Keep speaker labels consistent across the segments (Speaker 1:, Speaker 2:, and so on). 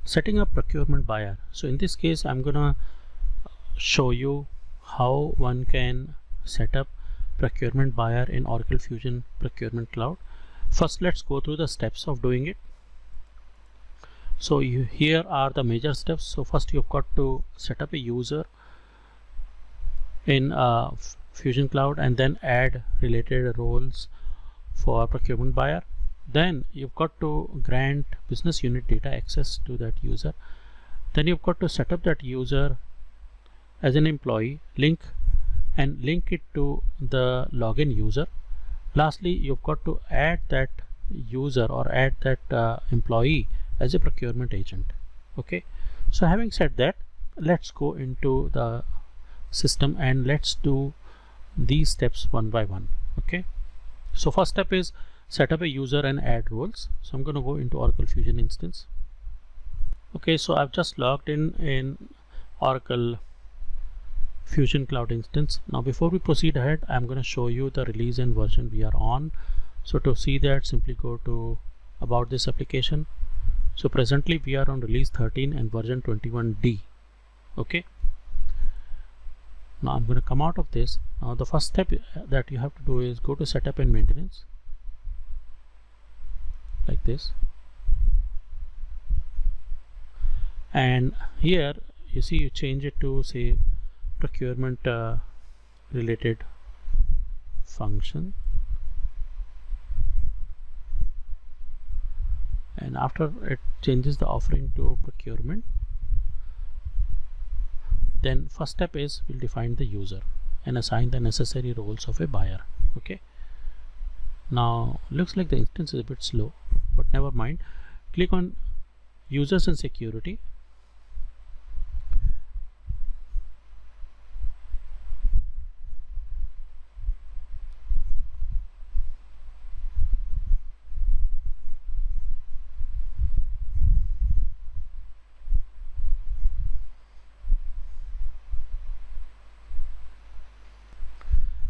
Speaker 1: Setting up procurement buyer. So in this case I'm gonna show you how one can set up procurement buyer in Oracle Fusion Procurement Cloud. First, let's go through the steps of doing it. So here are the major steps. So first you've got to set up a user in Fusion Cloud and then add related roles for procurement buyer. Then you've got to grant business unit data access to that user. Then you've got to set up that user as an employee, link it to the login user. Lastly, you've got to add that user or add that employee as a procurement agent. Okay, so having said that, let's go into the system and let's do these steps one by one. Okay, so first step is set up a user and add roles. So I'm going to go into Oracle Fusion instance. Okay, so I've just logged in Oracle Fusion Cloud instance. Now before we proceed ahead, I'm going to show you the release and version we are on. So to see that, simply go to about this application. So presently we are on release 13 and version 21D. Okay, now I'm going to come out of this. Now the first step that you have to do is go to setup and maintenance, like this, and here you see you change it to say procurement related function, and after it changes the offering to procurement, then first step is we'll define the user and assign the necessary roles of a buyer. Okay, now looks like the instance is a bit slow, but never mind. Click on users and security,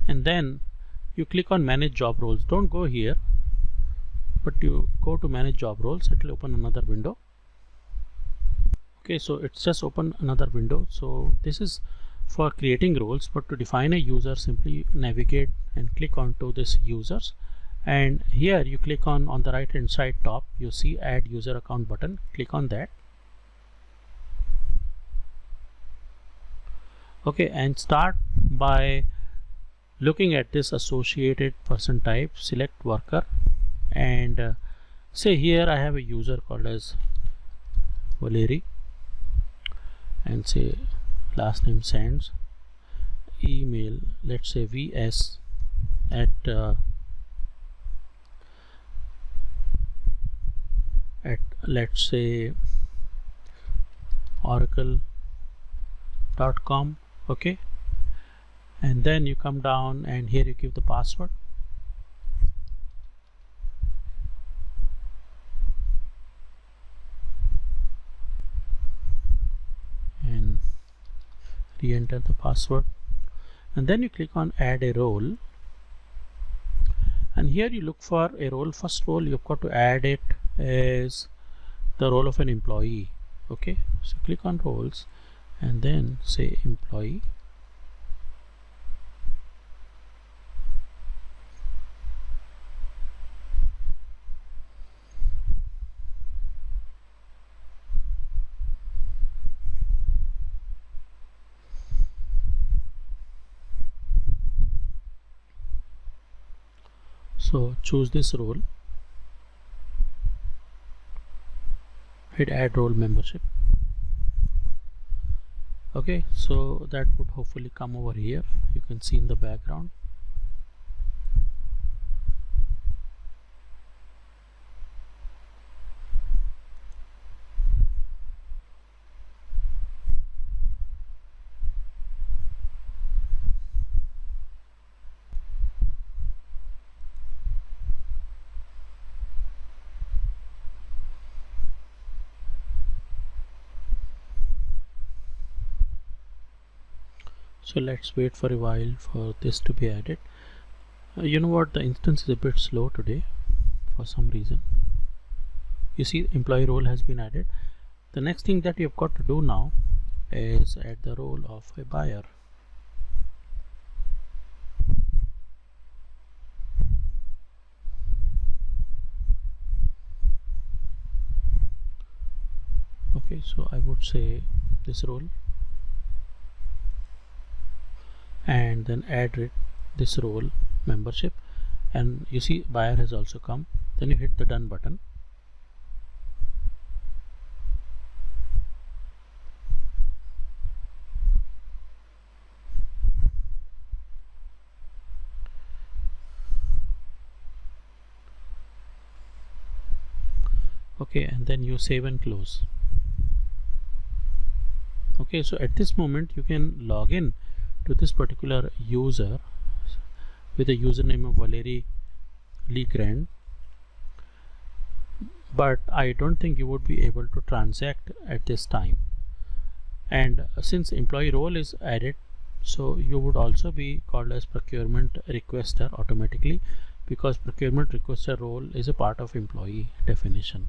Speaker 1: and then you click on manage job roles. Don't go here, but you go to manage job roles. It will open another window. Okay, so it's just open another window. So this is for creating roles, but to define a user, simply navigate and click onto this users, and here you click on the right hand side top, you see add user account button. Click on that. Okay, and start by looking at this associated person type, select worker, and say here I have a user called as Valerie, and say last name sends, email let's say vs at let's say oracle.com. okay, and then you come down and here you give the password, and re-enter the password, and then you click on add a role, and here you look for a role. First role you've got to add it as the role of an employee. Okay, so click on roles and then say employee, so choose this role, hit add role membership. Okay, so that would hopefully come over here, you can see in the background. So let's wait for a while for this to be added. You know what, the instance is a bit slow today for some reason. You see employee role has been added. The next thing that you've got to do now is add the role of a buyer. Okay, so I would say this role, and then add this role membership, and you see buyer has also come. Then you hit the done button. Okay, and then you save and close. Okay, so at this moment you can log in to this particular user with a username of Valerie Legrand, but I don't think you would be able to transact at this time. And since employee role is added, so you would also be called as procurement requester automatically, because procurement requester role is a part of employee definition.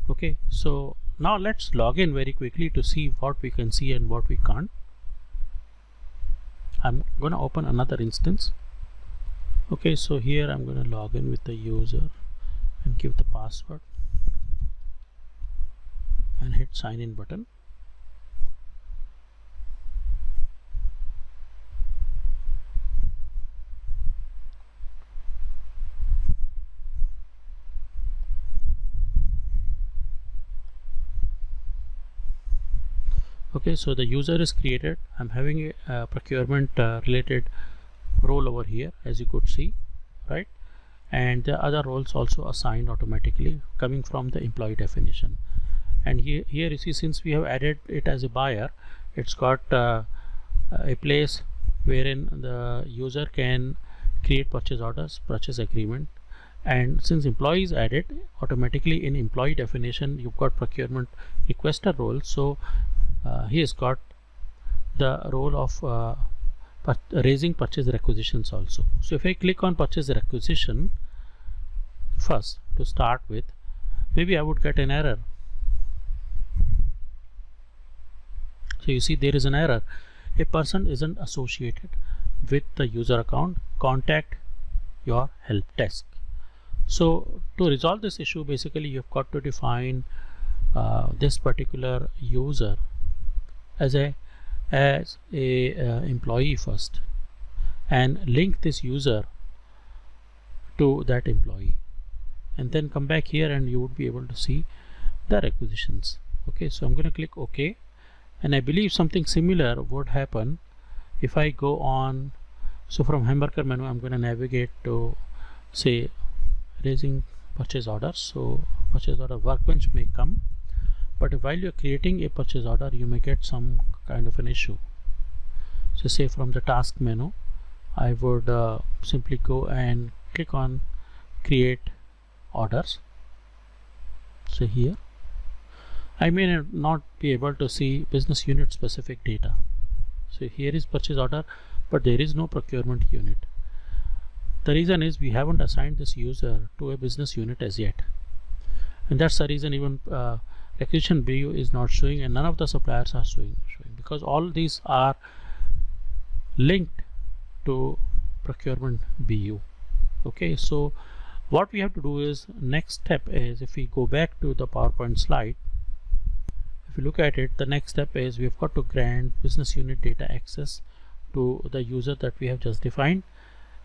Speaker 1: Okay, so now let's log in very quickly to see what we can see and what we can't. I'm going to open another instance. Okay, so here I'm going to log in with the user and give the password and hit sign in button. Okay, so the user is created. I'm having a procurement related role over here, as you could see, right? And the other roles also assigned automatically coming from the employee definition. And here you see, since we have added it as a buyer, it's got a place wherein the user can create purchase orders, purchase agreement. And since employee is added automatically in employee definition, you've got procurement requester role. So he has got the role of raising purchase requisitions also. So if I click on purchase requisition first to start with, maybe I would get an error. So you see there is an error. A person isn't associated with the user account. Contact your help desk. So to resolve this issue, basically you've got to define this particular user as a employee first, and link this user to that employee, and then come back here and you would be able to see the requisitions. Okay, so I'm going to click OK, and I believe something similar would happen if I go on. So from hamburger menu I'm going to navigate to say raising purchase orders. So purchase order workbench may come, but while you're creating a purchase order you may get some kind of an issue. So say from the task menu I would simply go and click on create orders. So here I may not be able to see business unit specific data. So here is purchase order, but there is no procurement unit. The reason is we haven't assigned this user to a business unit as yet, and that's the reason even requisition BU is not showing, and none of the suppliers are showing, because all these are linked to procurement BU. Okay, so what we have to do is, next step is, if we go back to the PowerPoint slide, if you look at it, the next step is we've got to grant business unit data access to the user that we have just defined.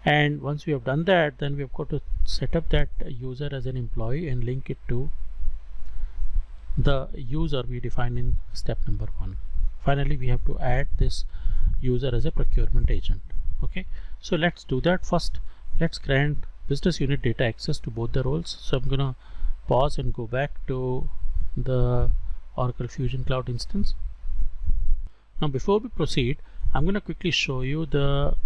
Speaker 1: And once we have done that, then we've got to set up that user as an employee and link it to the user we define in step number 1. Finally, we have to add this user as a procurement agent. Okay, so let's do that. First, let's grant business unit data access to both the roles. So I'm gonna pause and go back to the Oracle Fusion Cloud instance. Now before we proceed, I'm gonna quickly show you the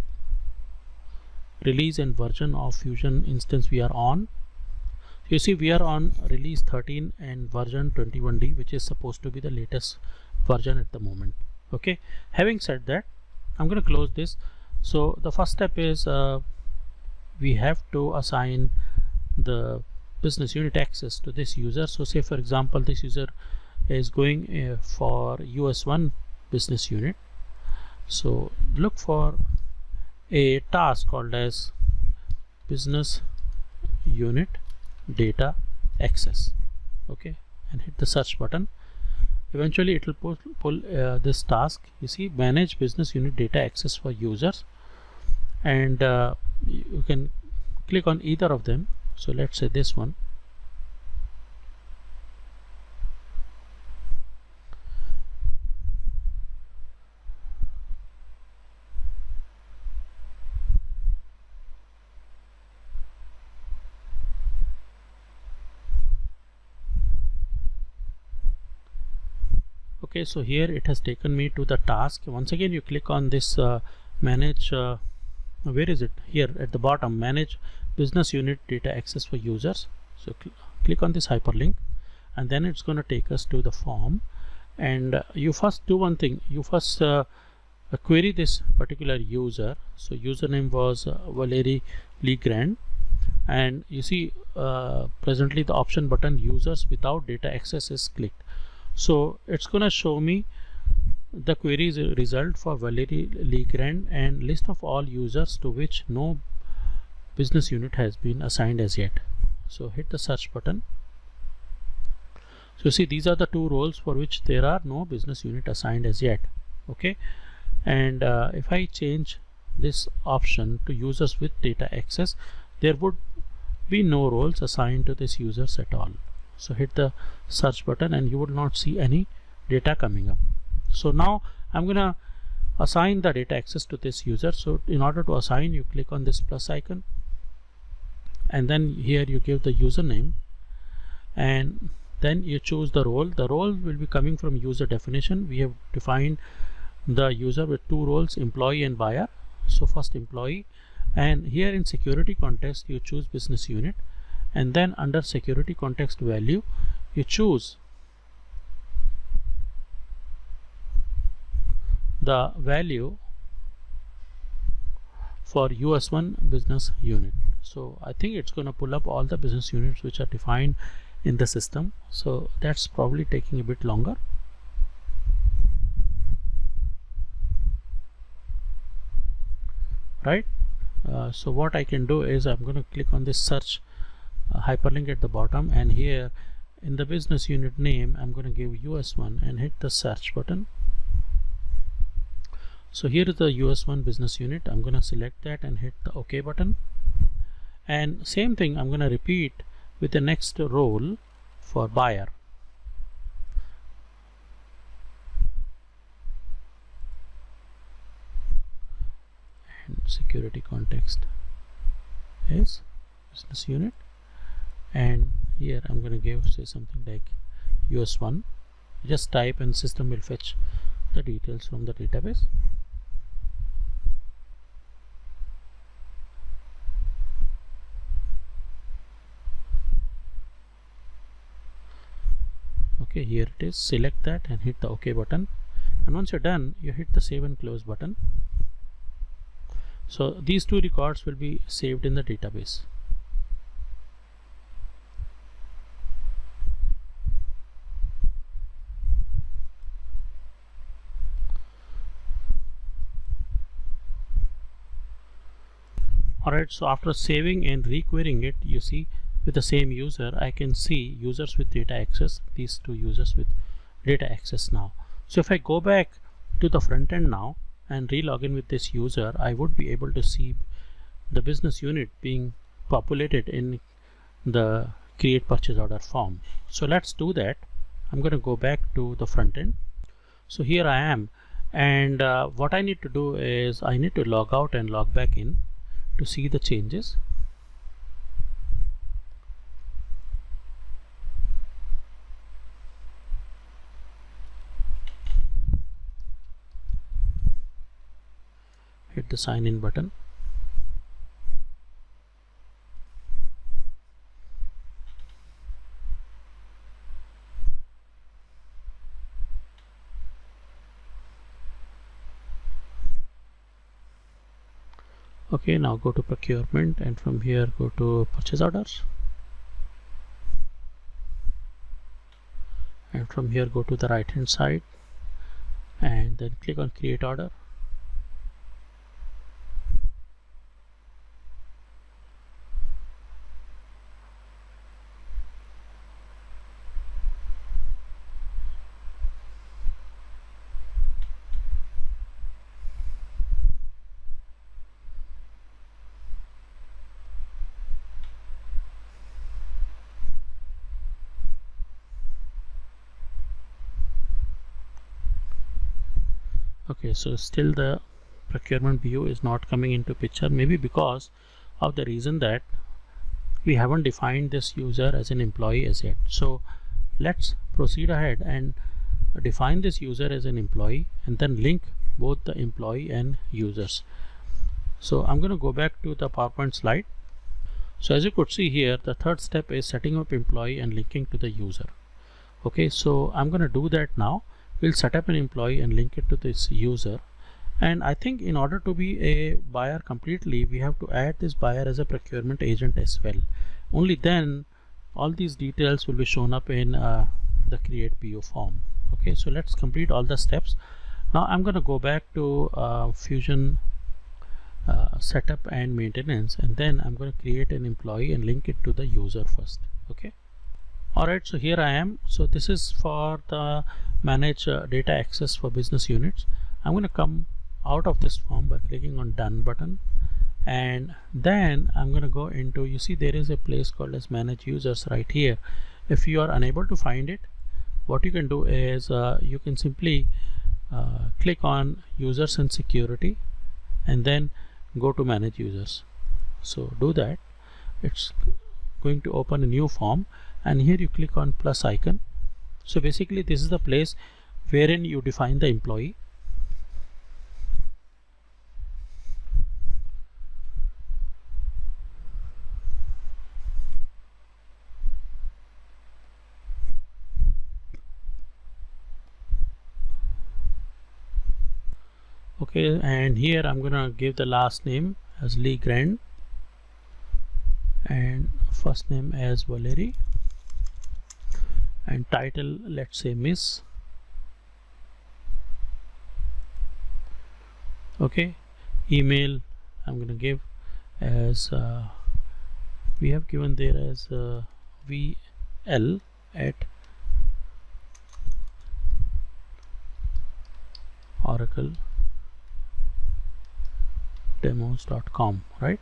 Speaker 1: release and version of Fusion instance we are on. You see we are on release 13 and version 21D, which is supposed to be the latest version at the moment. Okay, having said that, I'm going to close this. So the first step is we have to assign the business unit access to this user. So say for example this user is going for US1 business unit. So look for a task called as business unit data access. Okay, and hit the search button. Eventually it will pull this task. You see, manage business unit data access for users, and you can click on either of them. So let's say this one. Okay, so here it has taken me to the task. Once again, you click on this manage, where is it? Here at the bottom, manage business unit data access for users. So click on this hyperlink, and then it's going to take us to the form. And you first do one thing. You first query this particular user. So username was Valerie Legrand, and you see presently the option button users without data access is clicked. So it's gonna show me the queries result for Valerie Legrand and list of all users to which no business unit has been assigned as yet. So hit the search button. So see, these are the two roles for which there are no business unit assigned as yet. Okay, and if I change this option to users with data access, there would be no roles assigned to this users at all. So hit the search button and you will not see any data coming up. So now I'm gonna assign the data access to this user. So in order to assign, you click on this plus icon, and then here you give the username, and then you choose the role. The role will be coming from user definition. We have defined the user with two roles, employee and buyer. So first employee, and here in security context you choose business unit, and then under security context value you choose the value for US1 business unit. So I think it's going to pull up all the business units which are defined in the system. So that's probably taking a bit longer. Right. So what I can do is I'm going to click on this search hyperlink at the bottom, and here in the business unit name I'm going to give US1 and hit the search button. So here is the US1 business unit. I'm going to select that and hit the OK button, and same thing I'm going to repeat with the next role for buyer. And security context is business unit, and here I'm going to give, say, something like US1. Just type and system will fetch the details from the database. Okay, here it is. Select that and hit the OK button, and once you're done you hit the save and close button. So these two records will be saved in the database. Alright, so after saving and requerying it, you see with the same user I can see users with data access, these two users with data access now. So if I go back to the front end now and re-log in with this user, I would be able to see the business unit being populated in the create purchase order form. So let's do that. I'm going to go back to the front end. So here I am, and what I need to do is I need to log out and log back in to see the changes. Hit the sign in button. Okay, now go to procurement, and from here go to purchase orders, and from here go to the right hand side and then click on create order. Okay, so still the procurement view is not coming into picture, maybe because of the reason that we haven't defined this user as an employee as yet. So let's proceed ahead and define this user as an employee and then link both the employee and users. So I'm going to go back to the PowerPoint slide. So as you could see here, the third step is setting up employee and linking to the user. Okay, so I'm going to do that now. We'll set up an employee and link it to this user, and I think in order to be a buyer completely, we have to add this buyer as a procurement agent as well. Only then all these details will be shown up in the create PO form. Okay, so let's complete all the steps. Now I'm going to go back to Fusion setup and maintenance, and then I'm going to create an employee and link it to the user first. Okay. Alright, so here I am. So this is for the manage data access for business units. I'm going to come out of this form by clicking on done button, and then I'm going to go into, you see there is a place called as manage users right here. If you are unable to find it, what you can do is you can simply click on users and security and then go to manage users. So do that. It's going to open a new form, and here you click on plus icon. So basically this is the place wherein you define the employee. Okay, and here I'm gonna give the last name as Lee Grand and first name as Valerie, and title let's say Miss. Okay, email I'm gonna give as we have given there as VL at oracledemos.com, right?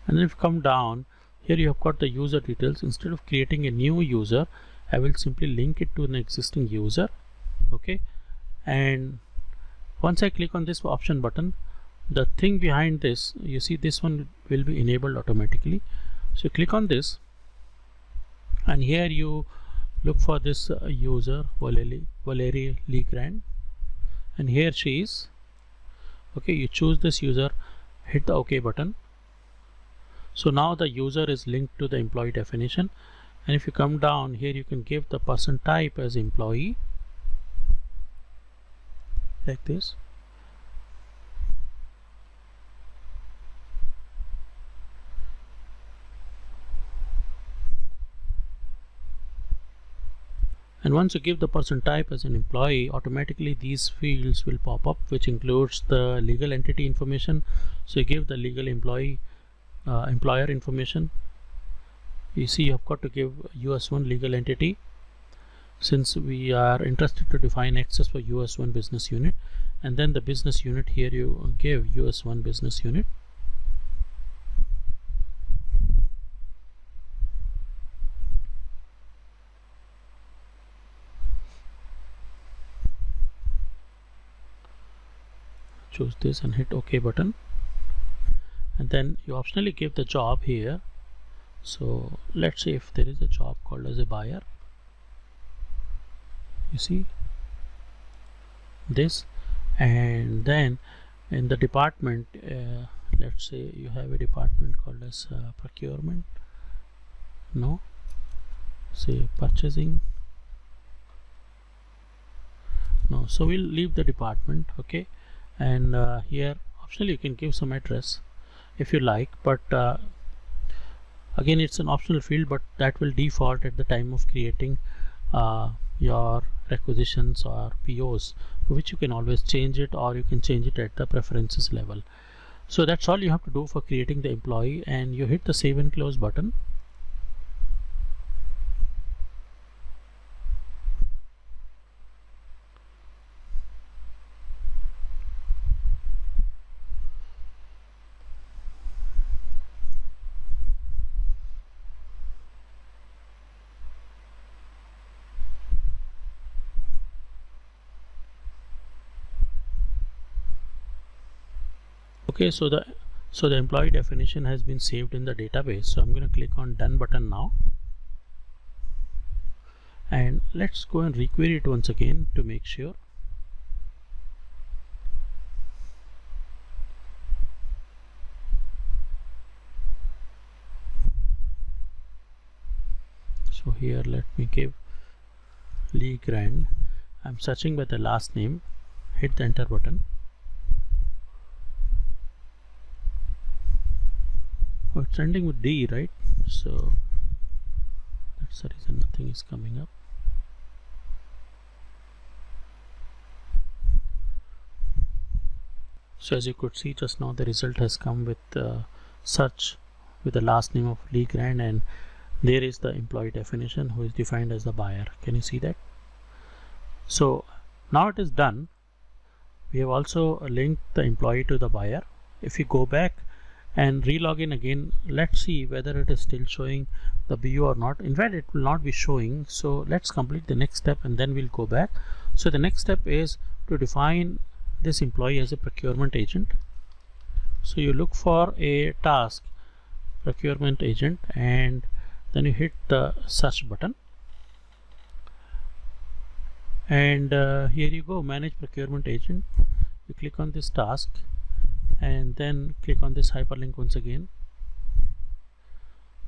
Speaker 1: And then if you come down here, you have got the user details. Instead of creating a new user, I will simply link it to an existing user. Okay, and once I click on this option button, the thing behind this, you see this one will be enabled automatically. So you click on this, and here you look for this user Valerie Lee Grand, and here she is. Okay, you choose this user, hit the OK button. So now the user is linked to the employee definition, and if you come down here, you can give the person type as employee like this. And once you give the person type as an employee, automatically these fields will pop up, which includes the legal entity information. So you give the legal employee employer information. You see you have got to give US1 legal entity, since we are interested to define access for US1 business unit, and then the business unit, here you give US1 business unit. Choose this and hit OK button, and then you optionally give the job here. So let's say if there is a job called as a buyer, you see this, and then in the department, let's say you have a department called as procurement, no, say purchasing, no, so we'll leave the department. Okay, and here optionally you can give some address if you like, but again it's an optional field, but that will default at the time of creating your requisitions or POs, which you can always change it, or you can change it at the preferences level. So that's all you have to do for creating the employee, and you hit the save and close button. Okay, so the employee definition has been saved in the database. So I'm going to click on done button now, and let's go and requery it once again to make sure. So here let me give Lee Grand. I'm searching by the last name, hit the enter button. Oh, it's ending with D, right? So that's the reason nothing is coming up. So as you could see just now, the result has come with search with the last name of Lee Grand, and there is the employee definition who is defined as the buyer. Can you see that? So now it is done. We have also linked the employee to the buyer. If you go back and relog in again, let's see whether it is still showing the BU or not. In fact, it will not be showing. So let's complete the next step and then we'll go back. So the next step is to define this employee as a procurement agent. So you look for a task, procurement agent, and then you hit the search button, and here you go, manage procurement agent. You click on this task and then click on this hyperlink once again.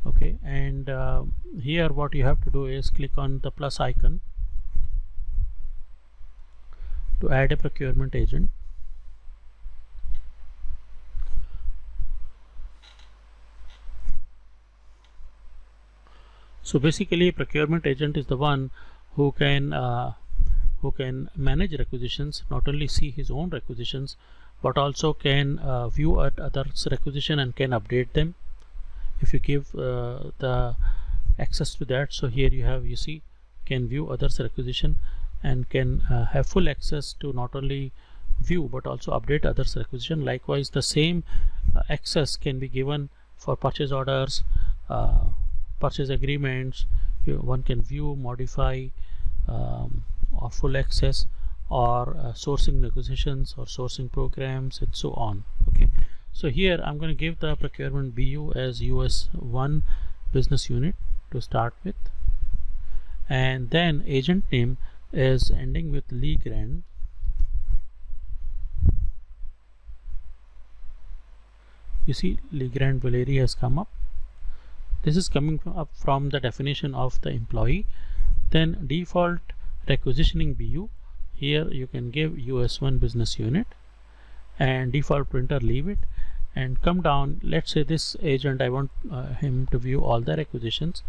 Speaker 1: Okay, and here what you have to do is click on the plus icon to add a procurement agent. So basically, procurement agent is the one who can manage requisitions, not only see his own requisitions, but also can view at others' requisition and can update them if you give the access to that. So here you see can view others' requisition and can have full access to not only view but also update others' requisition. Likewise, the same access can be given for purchase orders, purchase agreements. One can view, modify, or full access, or sourcing negotiations or sourcing programs, and so on. Okay, so here I'm going to give the procurement BU as US1 business unit to start with, and then agent name is ending with Lee Grand. You see Lee Grand Valerie has come up. This is coming up from the definition of the employee. Then default requisitioning BU, here you can give US1 business unit, and default printer leave it, and come down. Let's say this agent, I want him to view all the requisitions,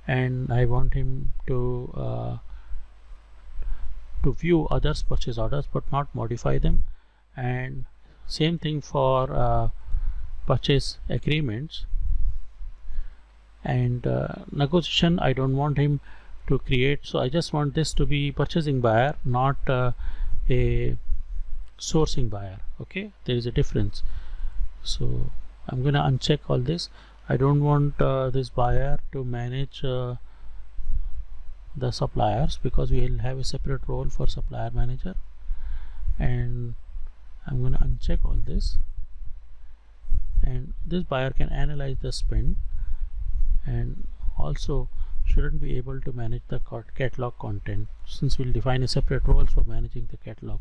Speaker 1: and I want him to view others' purchase orders but not modify them, and same thing for purchase agreements. And negotiation, I don't want him to create, so I just want this to be purchasing buyer, not a sourcing buyer. Okay, there is a difference. So I'm gonna uncheck all this. I don't want this buyer to manage the suppliers, because we will have a separate role for supplier manager, and I'm gonna uncheck all this. And this buyer can analyze the spend, and also shouldn't be able to manage the catalog content, since we'll define a separate role for managing the catalog.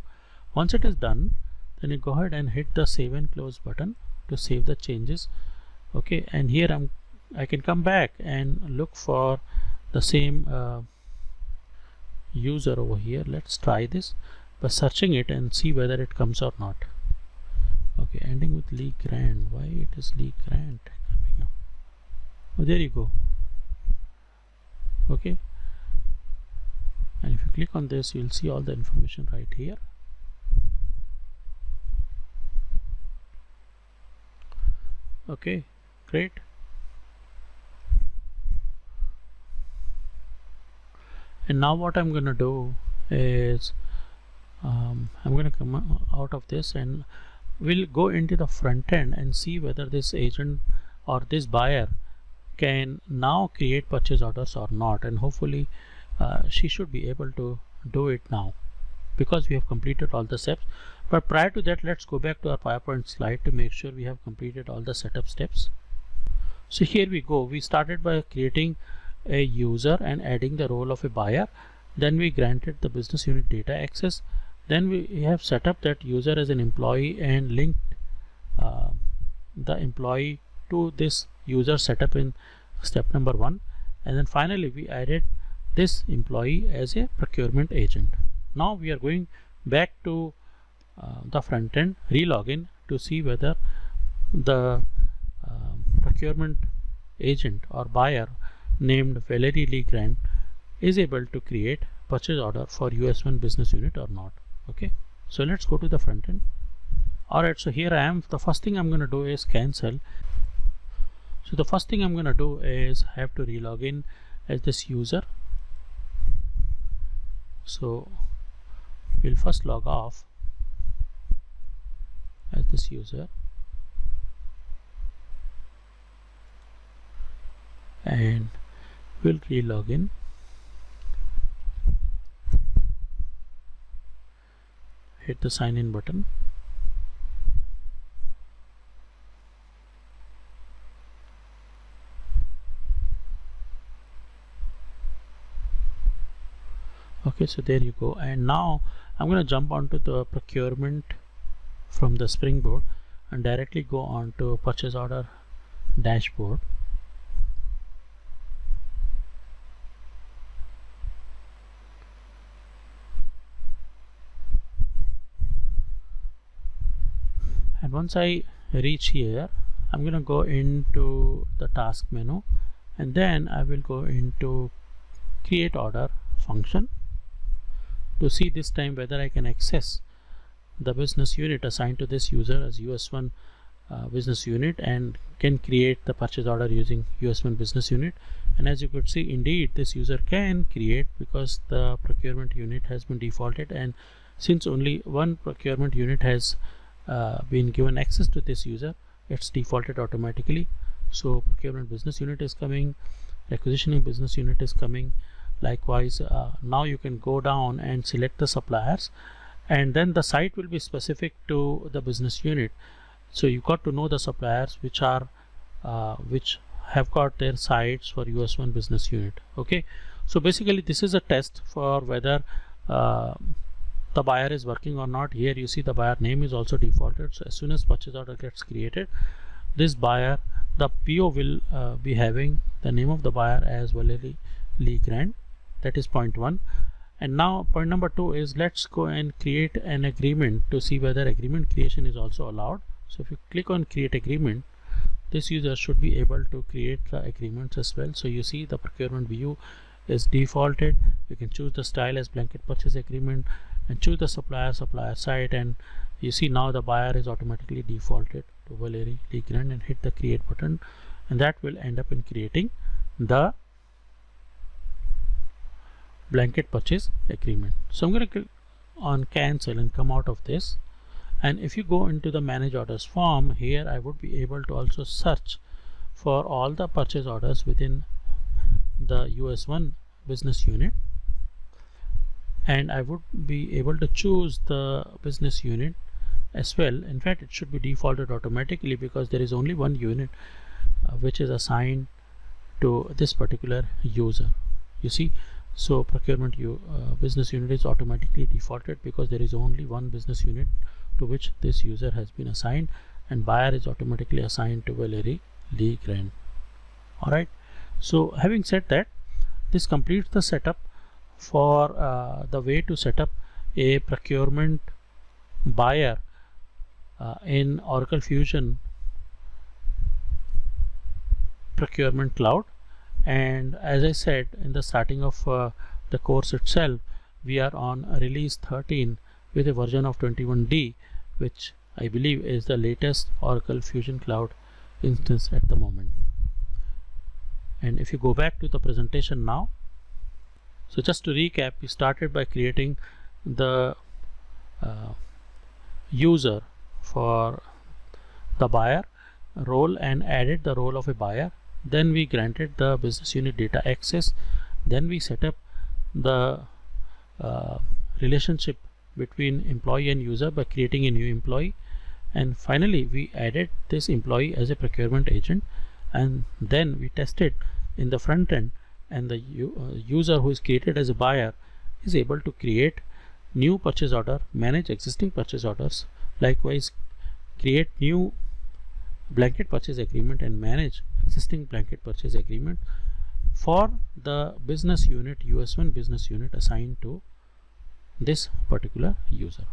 Speaker 1: Once it is done, then you go ahead and hit the save and close button to save the changes. Okay, and here I can come back and look for the same user over here. Let's try this by searching it and see whether it comes or not. Okay, ending with Lee Grand. Why it is Lee Grand coming up? Oh, there you go. Okay, and if you click on this, you'll see all the information right here. Okay, great. And now what I'm gonna do is I'm gonna come out of this and we'll go into the front end and see whether this agent or this buyer can now create purchase orders or not, and hopefully she should be able to do it now because we have completed all the steps. But prior to that, let's go back to our PowerPoint slide to make sure we have completed all the setup steps. So here we go. We started by creating a user and adding the role of a buyer. Then we granted the business unit data access. Then we have set up that user as an employee and linked the employee to this user setup in step number 1. And then finally we added this employee as a procurement agent. Now we are going back to the front end, re-login to see whether the procurement agent or buyer named Valerie Lee Grant is able to create purchase order for US1 business unit or not. Okay, so let's go to the front end. Alright, so here I am. The first thing I'm going to do is cancel. So the first thing I'm going to do is have to re-log in as this user. So we'll first log off as this user and we'll re-log in. Hit the sign in button. Okay, so there you go. And now I'm going to jump onto the procurement from the springboard and directly go on to purchase order dashboard. And once I reach here, I'm going to go into the task menu and then I will go into create order function to see this time whether I can access the business unit assigned to this user as US1 business unit and can create the purchase order using US1 business unit. And as you could see, indeed this user can create because the procurement unit has been defaulted, and since only one procurement unit has been given access to this user, it's defaulted automatically. So procurement business unit is coming, requisitioning business unit is coming. Likewise, now you can go down and select the suppliers, and then the site will be specific to the business unit. So you got to know the suppliers which are which have got their sites for US1 business unit. Okay, so basically this is a test for whether the buyer is working or not. Here you see the buyer name is also defaulted. So as soon as purchase order gets created, this buyer, the PO will be having the name of the buyer as Valerie Lee Grant. That is point 1. And now point number 2 is let's go and create an agreement to see whether agreement creation is also allowed. So if you click on create agreement, this user should be able to create the agreements as well. So you see the procurement view is defaulted. You can choose the style as blanket purchase agreement and choose the supplier site, and you see now the buyer is automatically defaulted to Valerie Lee Grant, and hit the create button, and that will end up in creating the blanket purchase agreement. So I'm going to click on cancel and come out of this. And if you go into the manage orders form, here I would be able to also search for all the purchase orders within the US1 business unit, and I would be able to choose the business unit as well. In fact, it should be defaulted automatically because there is only one unit which is assigned to this particular user. You see, so procurement business unit is automatically defaulted because there is only one business unit to which this user has been assigned, and buyer is automatically assigned to Valerie Lee Grant. Alright, so having said that, this completes the setup for the way to set up a procurement buyer in Oracle Fusion Procurement Cloud. And as I said in the starting of the course itself, we are on release 13 with a version of 21D, which I believe is the latest Oracle Fusion Cloud instance at the moment. And if you go back to the presentation now, so just to recap, we started by creating the user for the buyer role and added the role of a buyer. Then we granted the business unit data access. Then we set up the relationship between employee and user by creating a new employee. And finally, we added this employee as a procurement agent, and then we tested in the front end, and the user who is created as a buyer is able to create new purchase order, manage existing purchase orders, likewise create new blanket purchase agreement and manage existing blanket purchase agreement for the business unit, US1 business unit assigned to this particular user.